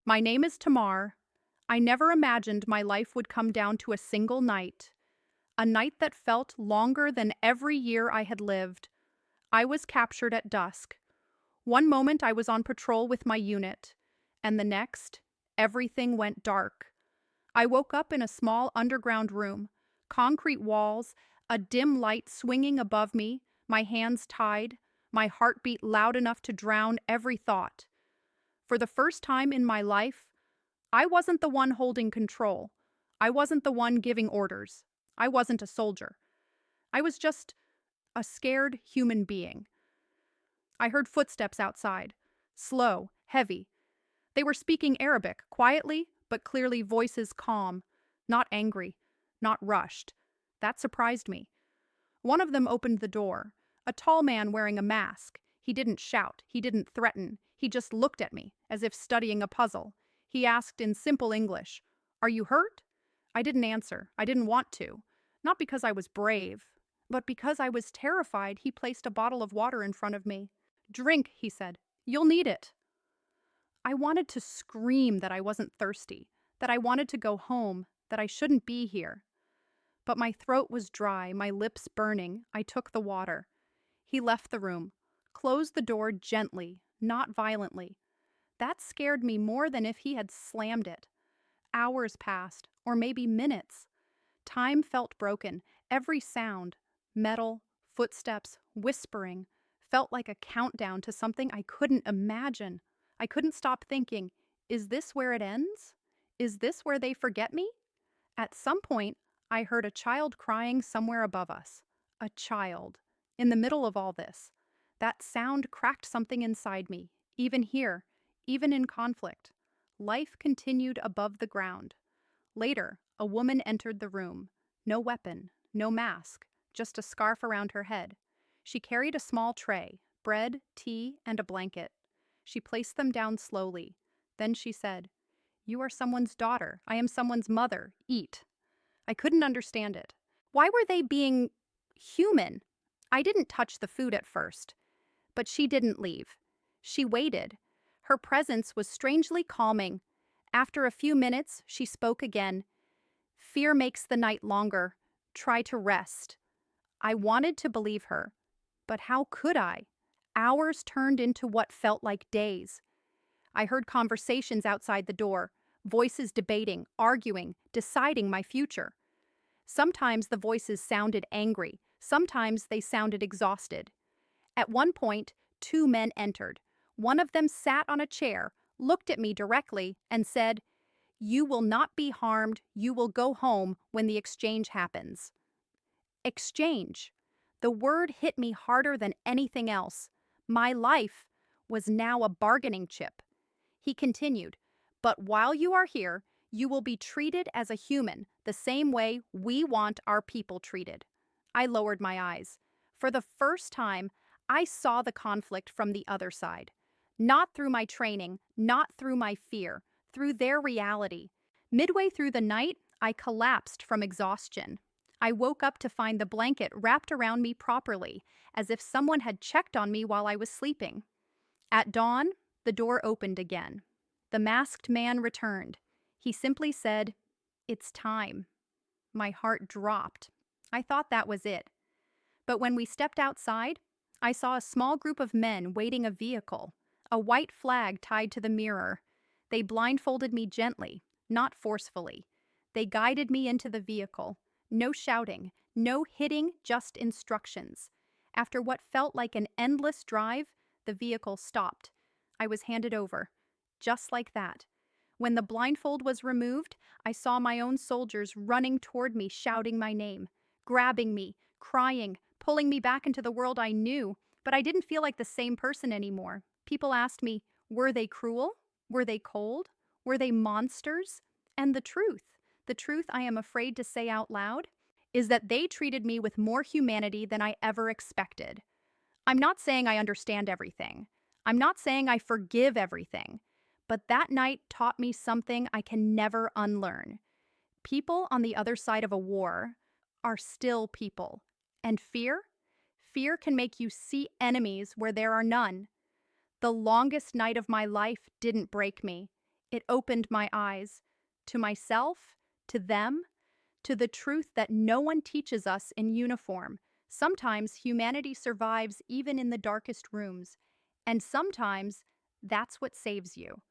My name is Tamar. I never imagined my life would come down to a single night, a night that felt longer than every year I had lived. I was captured at dusk. One moment I was on patrol with my unit, and the next, everything went dark. I woke up in a small underground room, concrete walls, a dim light swinging above me, my hands tied, my heartbeat loud enough to drown every thought. For the first time in my life, I wasn't the one holding control. I wasn't the one giving orders. I wasn't a soldier. I was just a scared human being. I heard footsteps outside, slow, heavy. They were speaking Arabic, quietly, but clearly voices calm, not angry, not rushed. That surprised me. One of them opened the door, a tall man wearing a mask. He didn't shout, he didn't threaten, he just looked at me, as if studying a puzzle. He asked in simple English, "Are you hurt?" I didn't answer. I didn't want to. Not because I was brave, but because I was terrified. He placed a bottle of water in front of me. "Drink," he said. "You'll need it." I wanted to scream that I wasn't thirsty, that I wanted to go home, that I shouldn't be here. But my throat was dry, my lips burning. I took the water. He left the room, closed the door gently, not violently. That scared me more than if he had slammed it. Hours passed, or maybe minutes. Time felt broken. Every sound, metal, footsteps, whispering, felt like a countdown to something I couldn't imagine. I couldn't stop thinking, is this where it ends? Is this where they forget me? At some point, I heard a child crying somewhere above us. A child. In the middle of all this. That sound cracked something inside me, even here, even in conflict. Life continued above the ground. Later, a woman entered the room. No weapon, no mask, just a scarf around her head. She carried a small tray, bread, tea, and a blanket. She placed them down slowly. Then she said, "You are someone's daughter. I am someone's mother. Eat." I couldn't understand it. Why were they being human? I didn't touch the food at first. But she didn't leave. She waited. Her presence was strangely calming. After a few minutes, she spoke again. "Fear makes the night longer. Try to rest." I wanted to believe her. But how could I? Hours turned into what felt like days. I heard conversations outside the door, voices debating, arguing, deciding my future. Sometimes the voices sounded angry, sometimes they sounded exhausted. At one point, two men entered. One of them sat on a chair, looked at me directly, and said, "You will not be harmed, you will go home when the exchange happens." Exchange. The word hit me harder than anything else. My life was now a bargaining chip. He continued, "But while you are here, you will be treated as a human, the same way we want our people treated." I lowered my eyes. For the first time, I saw the conflict from the other side. Not through my training, not through my fear, through their reality. Midway through the night, I collapsed from exhaustion. I woke up to find the blanket wrapped around me properly, as if someone had checked on me while I was sleeping. At dawn, the door opened again. The masked man returned. He simply said, "It's time." My heart dropped. I thought that was it. But when we stepped outside, I saw a small group of men waiting a vehicle, a white flag tied to the mirror. They blindfolded me gently, not forcefully. They guided me into the vehicle. No shouting, no hitting, just instructions. After what felt like an endless drive, the vehicle stopped. I was handed over. Just like that. When the blindfold was removed, I saw my own soldiers running toward me, shouting my name, grabbing me, crying, pulling me back into the world I knew, but I didn't feel like the same person anymore. People asked me, were they cruel? Were they cold? Were they monsters? And the truth I am afraid to say out loud, is that they treated me with more humanity than I ever expected. I'm not saying I understand everything. I'm not saying I forgive everything. But that night taught me something I can never unlearn. People on the other side of a war are still people. And fear? Fear can make you see enemies where there are none. The longest night of my life didn't break me. It opened my eyes to myself, to them, to the truth that no one teaches us in uniform. Sometimes humanity survives even in the darkest rooms, and sometimes that's what saves you.